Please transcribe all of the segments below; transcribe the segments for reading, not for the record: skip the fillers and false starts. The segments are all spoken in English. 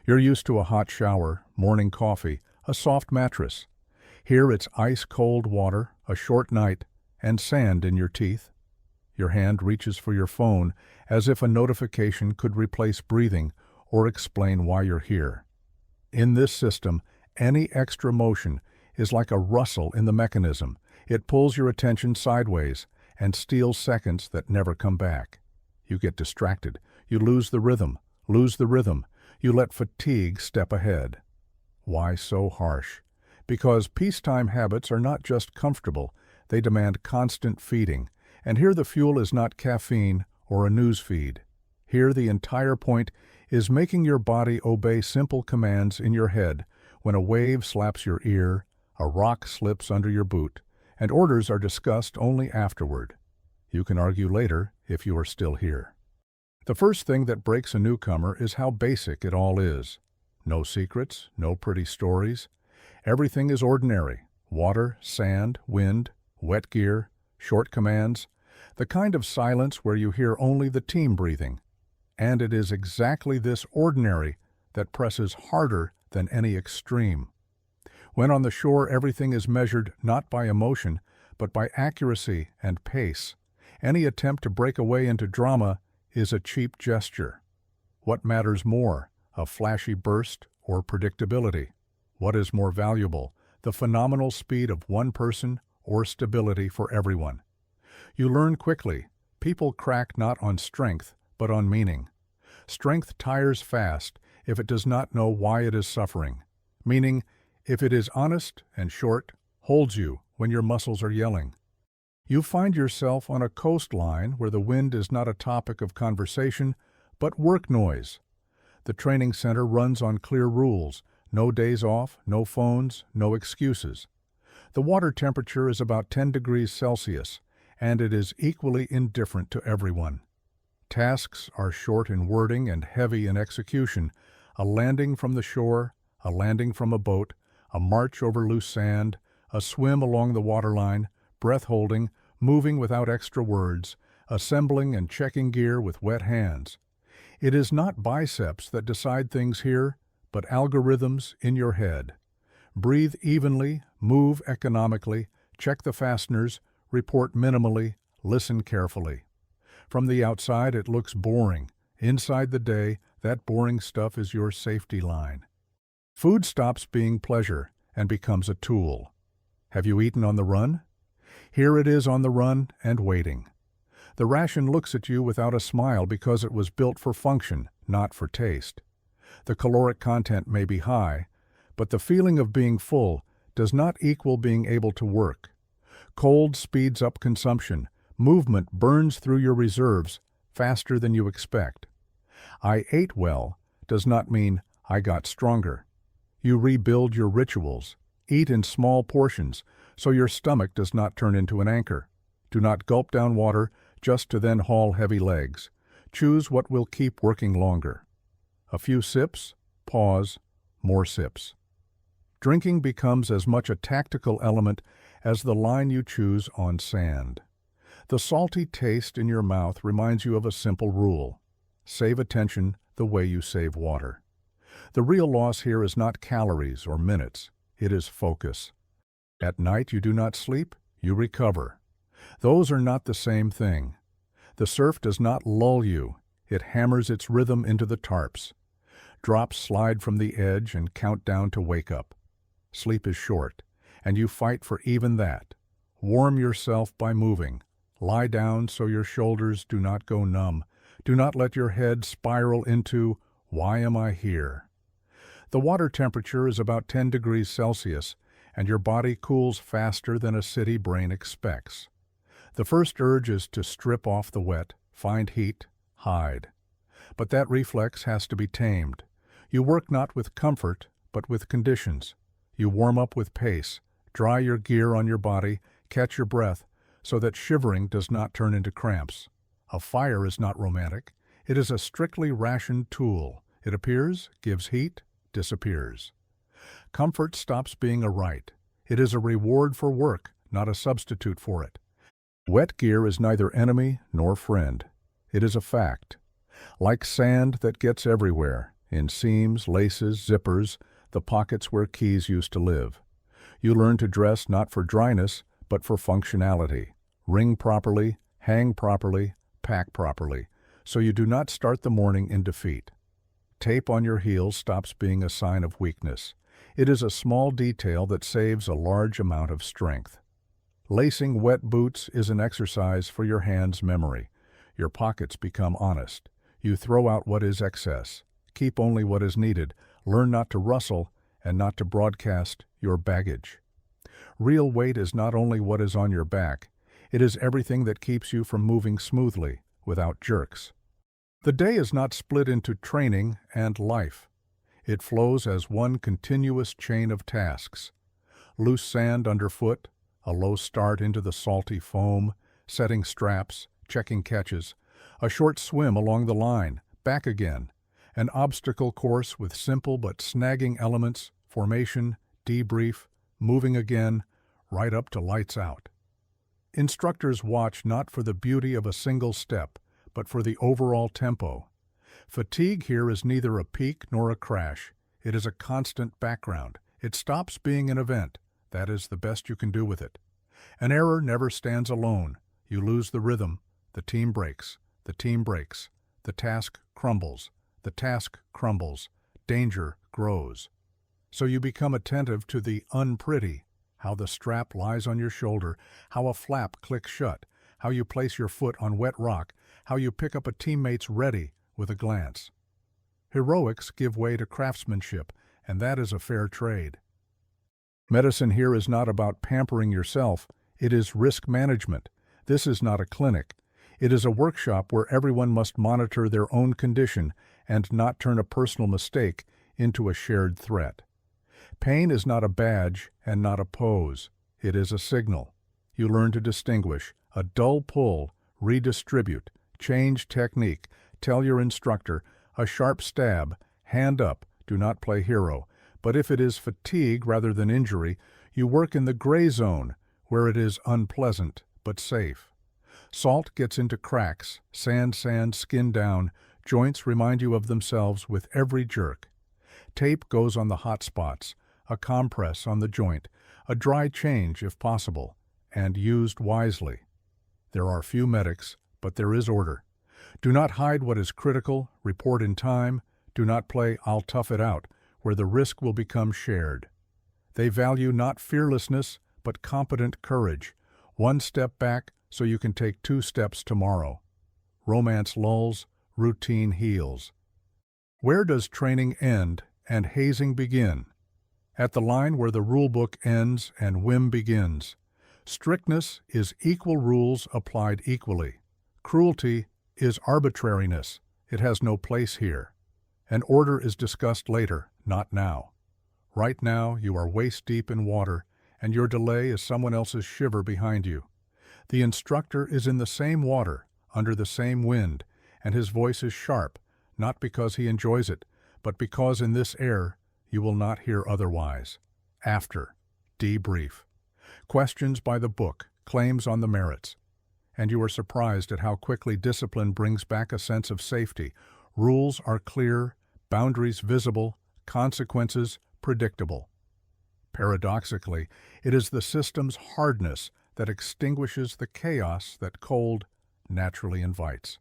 You're used to a hot shower, morning coffee, a soft mattress. Here it's ice-cold water, a short night, and sand in your teeth. Your hand reaches for your phone as if a notification could replace breathing or explain why you're here. In this system, any extra motion is like a rustle in the mechanism. It pulls your attention sideways and steals seconds that never come back. You get distracted. You lose the rhythm. You let fatigue step ahead. Why so harsh? Because peacetime habits are not just comfortable, they demand constant feeding. And here the fuel is not caffeine or a news feed. Here the entire point is making your body obey simple commands in your head when a wave slaps your ear, a rock slips under your boot, and orders are discussed only afterward. You can argue later if you are still here. The first thing that breaks a newcomer is how basic it all is. No secrets, no pretty stories. Everything is ordinary. Water, sand, wind, wet gear, short commands, the kind of silence where you hear only the team breathing. And it is exactly this ordinary that presses harder than any extreme. When on the shore, everything is measured not by emotion, but by accuracy and pace. Any attempt to break away into drama is a cheap gesture. What matters more, a flashy burst or predictability? What is more valuable, the phenomenal speed of one person or stability for everyone? You learn quickly. People crack not on strength, but on meaning. Strength tires fast if it does not know why it is suffering. Meaning, if it is honest and short, holds you when your muscles are yelling. You find yourself on a coastline where the wind is not a topic of conversation, but work noise. The training center runs on clear rules: no days off, no phones, no excuses. The water temperature is about 10 degrees Celsius, and it is equally indifferent to everyone. Tasks are short in wording and heavy in execution: a landing from the shore, a landing from a boat, a march over loose sand, a swim along the waterline, breath-holding, moving without extra words, assembling and checking gear with wet hands. It is not biceps that decide things here, but algorithms in your head. Breathe evenly, move economically, check the fasteners, report minimally, listen carefully. From the outside it looks boring. Inside the day, that boring stuff is your safety line. Food stops being pleasure and becomes a tool. Have you eaten on the run? Here it is on the run and waiting. The ration looks at you without a smile because it was built for function, not for taste. The caloric content may be high, but the feeling of being full does not equal being able to work. Cold speeds up consumption. Movement burns through your reserves faster than you expect. I ate well does not mean I got stronger. You rebuild your rituals. Eat in small portions so your stomach does not turn into an anchor. Do not gulp down water just to then haul heavy legs. Choose what will keep working longer. A few sips, pause, more sips. Drinking becomes as much a tactical element as the line you choose on sand. The salty taste in your mouth reminds you of a simple rule: save attention the way you save water. The real loss here is not calories or minutes, it is focus. At night you do not sleep, you recover. Those are not the same thing. The surf does not lull you, it hammers its rhythm into the tarps. Drops slide from the edge and count down to wake up. Sleep is short, and you fight for even that. Warm yourself by moving. Lie down so your shoulders do not go numb. Do not let your head spiral into, "Why am I here?" The water temperature is about 10 degrees Celsius, and your body cools faster than a city brain expects. The first urge is to strip off the wet, find heat, hide. But that reflex has to be tamed. You work not with comfort, but with conditions. You warm up with pace, dry your gear on your body, catch your breath, so that shivering does not turn into cramps. A fire is not romantic. It is a strictly rationed tool. It appears, gives heat, disappears. Comfort stops being a right. It is a reward for work, not a substitute for it. Wet gear is neither enemy nor friend. It is a fact. Like sand that gets everywhere, in seams, laces, zippers, the pockets where keys used to live. You learn to dress not for dryness, but for functionality. Ring properly, hang properly, pack properly, so you do not start the morning in defeat. Tape on your heels stops being a sign of weakness. It is a small detail that saves a large amount of strength. Lacing wet boots is an exercise for your hands' memory. Your pockets become honest. You throw out what is excess. Keep only what is needed. Learn not to rustle and not to broadcast your baggage. Real weight is not only what is on your back, it is everything that keeps you from moving smoothly, without jerks. The day is not split into training and life. It flows as one continuous chain of tasks. Loose sand underfoot, a low start into the salty foam, setting straps, checking catches, a short swim along the line, back again, an obstacle course with simple but snagging elements, formation, debrief, moving again, right up to lights out. Instructors watch not for the beauty of a single step, but for the overall tempo. Fatigue here is neither a peak nor a crash. It is a constant background. It stops being an event. That is the best you can do with it. An error never stands alone. You lose the rhythm. The team breaks. The team breaks. The task crumbles. The task crumbles. Danger grows. So you become attentive to the unpretty, how the strap lies on your shoulder, how a flap clicks shut, how you place your foot on wet rock, how you pick up a teammate's ready with a glance. Heroics give way to craftsmanship, and that is a fair trade. Medicine here is not about pampering yourself, it is risk management. This is not a clinic. It is a workshop where everyone must monitor their own condition and not turn a personal mistake into a shared threat. Pain is not a badge and not a pose. It is a signal. You learn to distinguish. A dull pull, redistribute, change technique, tell your instructor, a sharp stab, hand up, do not play hero. But if it is fatigue rather than injury, you work in the gray zone, where it is unpleasant but safe. Salt gets into cracks, sand, skin down, joints remind you of themselves with every jerk. Tape goes on the hot spots, a compress on the joint, a dry change if possible, and used wisely. There are few medics, but there is order. Do not hide what is critical, report in time, do not play I'll tough it out, where the risk will become shared. They value not fearlessness, but competent courage. One step back so you can take 2 steps tomorrow. Romance lulls, routine heals. Where does training end and hazing begin? At the line where the rulebook ends and whim begins. Strictness is equal rules applied equally. Cruelty is arbitrariness. It has no place here. An order is discussed later, not now. Right now, you are waist-deep in water, and your delay is someone else's shiver behind you. The instructor is in the same water, under the same wind, and his voice is sharp, not because he enjoys it, but because in this air you will not hear otherwise. After. Debrief. Questions by the book, claims on the merits. And you are surprised at how quickly discipline brings back a sense of safety. Rules are clear, boundaries visible, consequences predictable. Paradoxically, it is the system's hardness that extinguishes the chaos that cold naturally invites.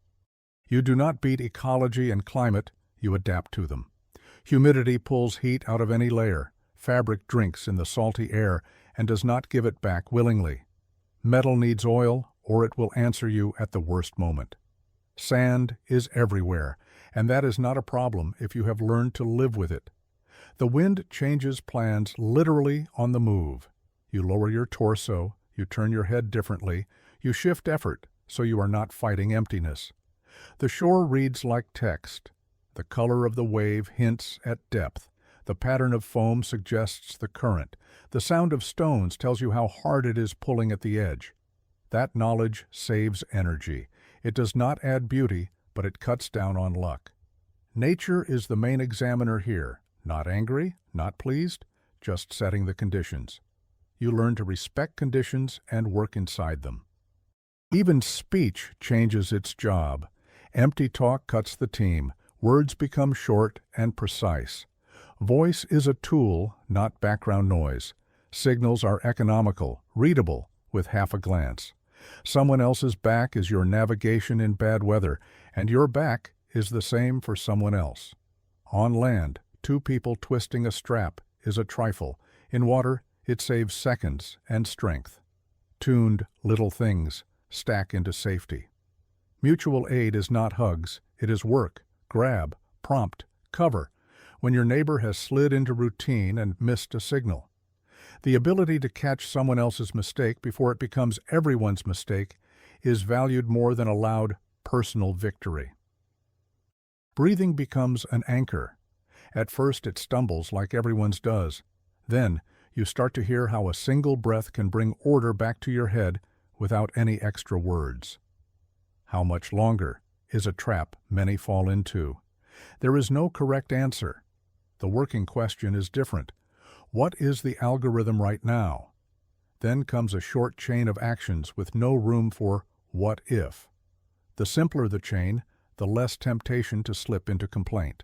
You do not beat ecology and climate, you adapt to them. Humidity pulls heat out of any layer. Fabric drinks in the salty air and does not give it back willingly. Metal needs oil, or it will answer you at the worst moment. Sand is everywhere, and that is not a problem if you have learned to live with it. The wind changes plans literally on the move. You lower your torso, you turn your head differently, you shift effort so you are not fighting emptiness. The shore reads like text. The color of the wave hints at depth. The pattern of foam suggests the current. The sound of stones tells you how hard it is pulling at the edge. That knowledge saves energy. It does not add beauty, but it cuts down on luck. Nature is the main examiner here. Not angry, not pleased, just setting the conditions. You learn to respect conditions and work inside them. Even speech changes its job. Empty talk cuts the team. Words become short and precise. Voice is a tool, not background noise. Signals are economical, readable, with half a glance. Someone else's back is your navigation in bad weather, and your back is the same for someone else. On land, two people twisting a strap is a trifle. In water, it saves seconds and strength. Tuned little things stack into safety. Mutual aid is not hugs, it is work, grab, prompt, cover, when your neighbor has slid into routine and missed a signal. The ability to catch someone else's mistake before it becomes everyone's mistake is valued more than a loud personal victory. Breathing becomes an anchor. At first it stumbles like everyone's does. Then you start to hear how a single breath can bring order back to your head without any extra words. How much longer is a trap many fall into. There is no correct answer. The working question is different. What is the algorithm right now? Then comes a short chain of actions with no room for what if. The simpler the chain, the less temptation to slip into complaint.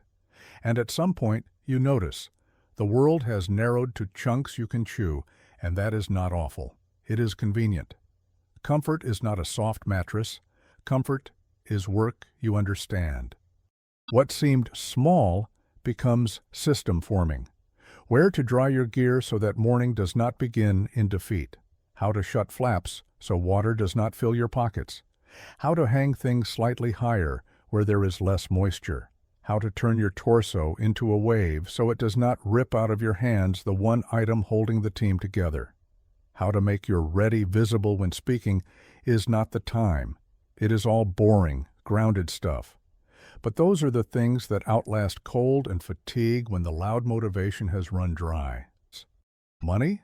And at some point, you notice, the world has narrowed to chunks you can chew, and that is not awful. It is convenient. Comfort is not a soft mattress. Comfort is work you understand. What seemed small becomes system forming. Where to dry your gear so that morning does not begin in defeat. How to shut flaps so water does not fill your pockets. How to hang things slightly higher where there is less moisture. How to turn your torso into a wave so it does not rip out of your hands the one item holding the team together. How to make your ready visible when speaking is not the time. It is all boring, grounded stuff. But those are the things that outlast cold and fatigue when the loud motivation has run dry. Money?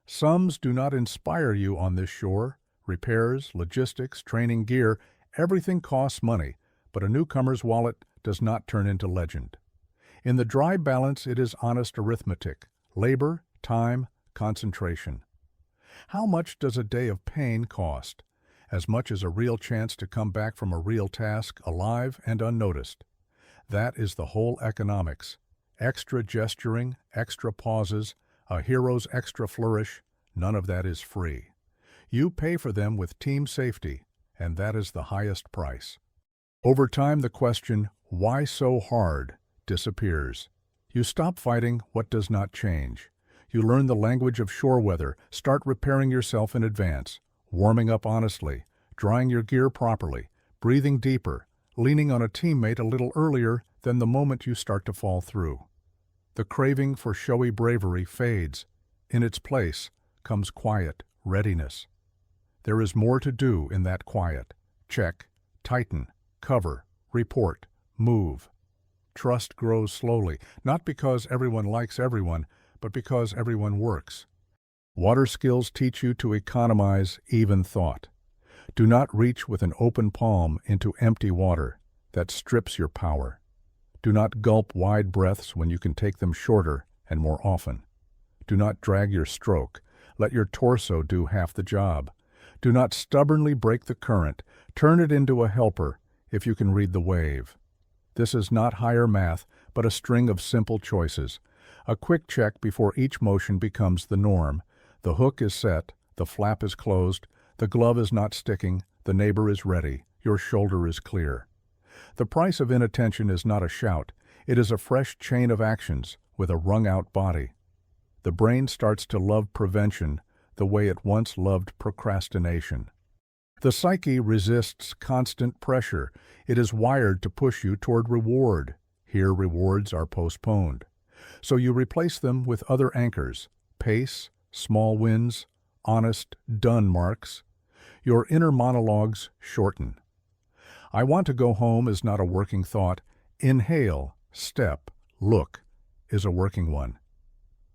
Sums do not inspire you on this shore. Repairs, logistics, training gear, everything costs money, but a newcomer's wallet does not turn into legend. In the dry balance, it is honest arithmetic, labor, time, concentration. How much does a day of pain cost? As much as a real chance to come back from a real task alive and unnoticed. That is the whole economics. Extra gesturing, extra pauses, a hero's extra flourish, none of that is free. You pay for them with team safety, and that is the highest price. Over time, the question, why so hard, disappears. You stop fighting what does not change. You learn the language of shore weather, start repairing yourself in advance. Warming up honestly, drying your gear properly, breathing deeper, leaning on a teammate a little earlier than the moment you start to fall through. The craving for showy bravery fades. In its place comes quiet readiness. There is more to do in that quiet. Check, tighten, cover, report, move. Trust grows slowly, not because everyone likes everyone, but because everyone works. Water skills teach you to economize even thought. Do not reach with an open palm into empty water. That strips your power. Do not gulp wide breaths when you can take them shorter and more often. Do not drag your stroke. Let your torso do half the job. Do not stubbornly break the current. Turn it into a helper if you can read the wave. This is not higher math, but a string of simple choices. A quick check before each motion becomes the norm. The hook is set, the flap is closed, the glove is not sticking, the neighbor is ready, your shoulder is clear. The price of inattention is not a shout, it is a fresh chain of actions with a wrung-out body. The brain starts to love prevention the way it once loved procrastination. The psyche resists constant pressure. It is wired to push you toward reward. Here rewards are postponed. So you replace them with other anchors, pace, small wins, honest, done marks. Your inner monologues shorten. I want to go home is not a working thought. Inhale, step, look is a working one.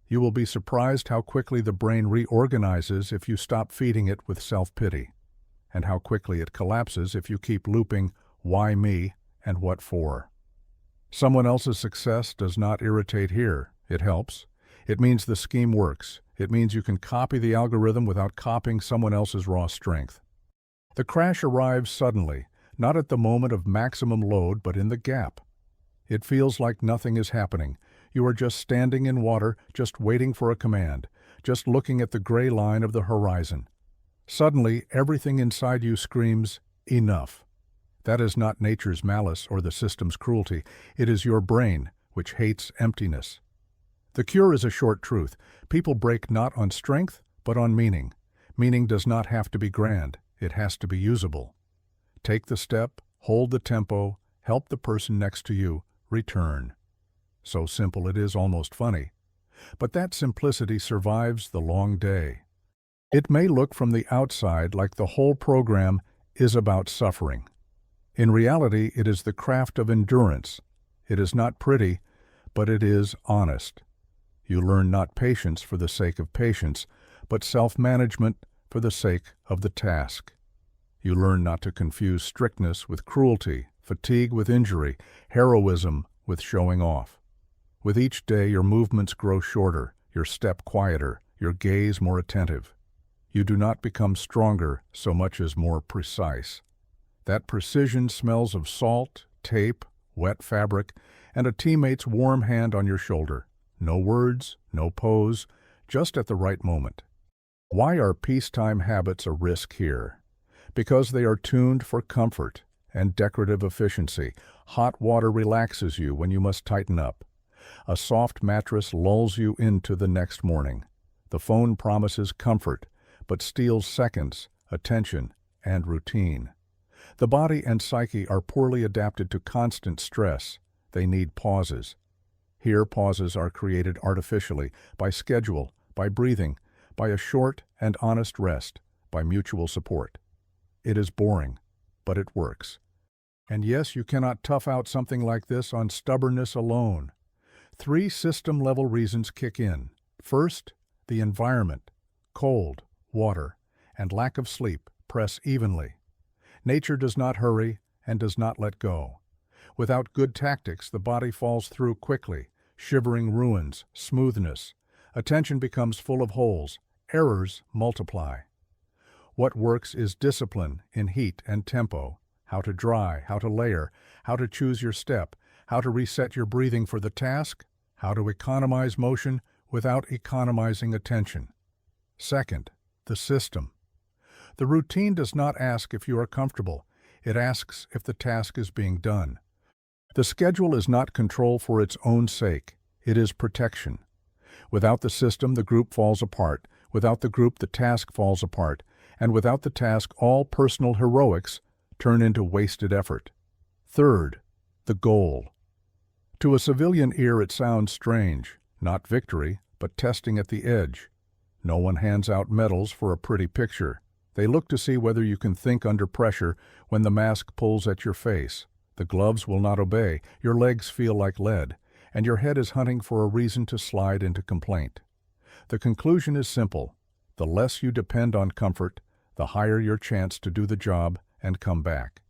You will be surprised how quickly the brain reorganizes if you stop feeding it with self-pity, and how quickly it collapses if you keep looping why me and what for. Someone else's success does not irritate here. It helps. It means the scheme works. It means you can copy the algorithm without copying someone else's raw strength. The crash arrives suddenly, not at the moment of maximum load, but in the gap. It feels like nothing is happening. You are just standing in water, just waiting for a command, just looking at the gray line of the horizon. Suddenly, everything inside you screams, "Enough." That is not nature's malice or the system's cruelty. It is your brain, which hates emptiness. The cure is a short truth. People break not on strength, but on meaning. Meaning does not have to be grand. It has to be usable. Take the step, hold the tempo, help the person next to you, return. So simple it is almost funny. But that simplicity survives the long day. It may look from the outside like the whole program is about suffering. In reality, it is the craft of endurance. It is not pretty, but it is honest. You learn not patience for the sake of patience, but self-management for the sake of the task. You learn not to confuse strictness with cruelty, fatigue with injury, heroism with showing off. With each day, your movements grow shorter, your step quieter, your gaze more attentive. You do not become stronger so much as more precise. That precision smells of salt, tape, wet fabric, and a teammate's warm hand on your shoulder. No words, no pose, just at the right moment. Why are peacetime habits a risk here? Because they are tuned for comfort and decorative efficiency. Hot water relaxes you when you must tighten up. A soft mattress lulls you into the next morning. The phone promises comfort, but steals seconds, attention, and routine. The body and psyche are poorly adapted to constant stress. They need pauses. Here, pauses are created artificially, by schedule, by breathing, by a short and honest rest, by mutual support. It is boring, but it works. And yes, you cannot tough out something like this on stubbornness alone. 3 system-level reasons kick in. First, the environment. Cold, water, and lack of sleep press evenly. Nature does not hurry and does not let go. Without good tactics, the body falls through quickly, shivering ruins, smoothness. Attention becomes full of holes. Errors multiply. What works is discipline in heat and tempo, how to dry, how to layer, how to choose your step, how to reset your breathing for the task, how to economize motion without economizing attention. Second, the system. The routine does not ask if you are comfortable. It asks if the task is being done. The schedule is not control for its own sake. It is protection. Without the system, the group falls apart. Without the group, the task falls apart. And without the task, all personal heroics turn into wasted effort. Third, the goal. To a civilian ear, it sounds strange. Not victory, but testing at the edge. No one hands out medals for a pretty picture. They look to see whether you can think under pressure when the mask pulls at your face. The gloves will not obey, your legs feel like lead, and your head is hunting for a reason to slide into complaint. The conclusion is simple. The less you depend on comfort, the higher your chance to do the job and come back.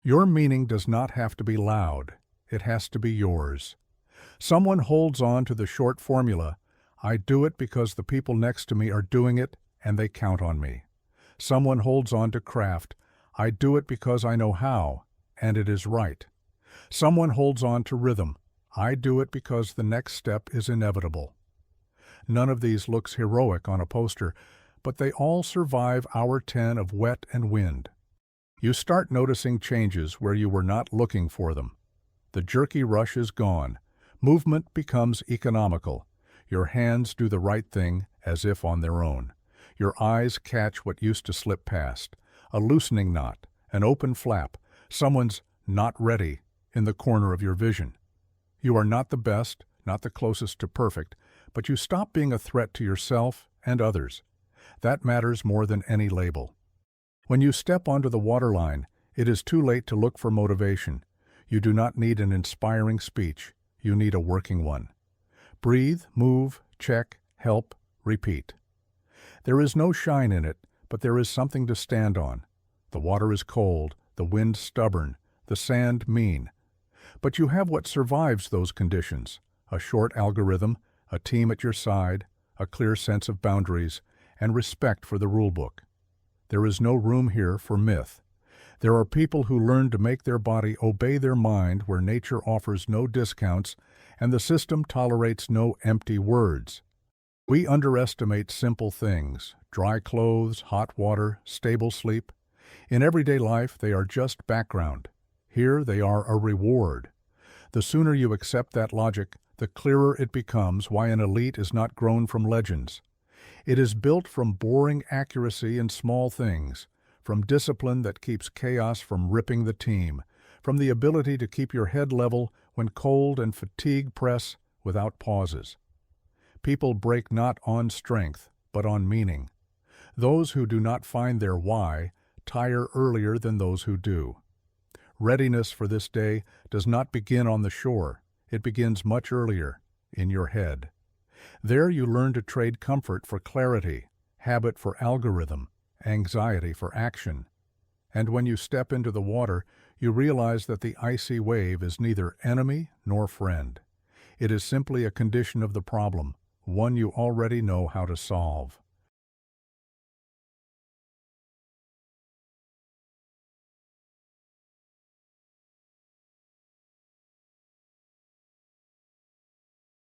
Your meaning does not have to be loud. It has to be yours. Someone holds on to the short formula, I do it because the people next to me are doing it and they count on me. Someone holds on to craft, I do it because I know how, and it is right. Someone holds on to rhythm, I do it because the next step is inevitable. None of these looks heroic on a poster, but they all survive hour 10 of wet and wind. You start noticing changes where you were not looking for them. The jerky rush is gone. Movement becomes economical. Your hands do the right thing as if on their own. Your eyes catch what used to slip past. A loosening knot, an open flap, someone's "not ready" in the corner of your vision. You are not the best, not the closest to perfect, but you stop being a threat to yourself and others. That matters more than any label. When you step onto the waterline, it is too late to look for motivation. You do not need an inspiring speech. You need a working one. Breathe, move, check, help, repeat. There is no shine in it, but there is something to stand on. The water is cold, the wind stubborn, the sand mean. But you have what survives those conditions: a short algorithm, a team at your side, a clear sense of boundaries, and respect for the rulebook. There is no room here for myth. There are people who learn to make their body obey their mind where nature offers no discounts and the system tolerates no empty words. We underestimate simple things: dry clothes, hot water, stable sleep. In everyday life, they are just background. Here, they are a reward. The sooner you accept that logic, the clearer it becomes why an elite is not grown from legends. It is built from boring accuracy in small things, from discipline that keeps chaos from ripping the team, from the ability to keep your head level when cold and fatigue press without pauses. People break not on strength, but on meaning. Those who do not find their why tire earlier than those who do. Readiness for this day does not begin on the shore. It begins much earlier, in your head. There you learn to trade comfort for clarity, habit for algorithm, anxiety for action. And when you step into the water, you realize that the icy wave is neither enemy nor friend. It is simply a condition of the problem, one you already know how to solve.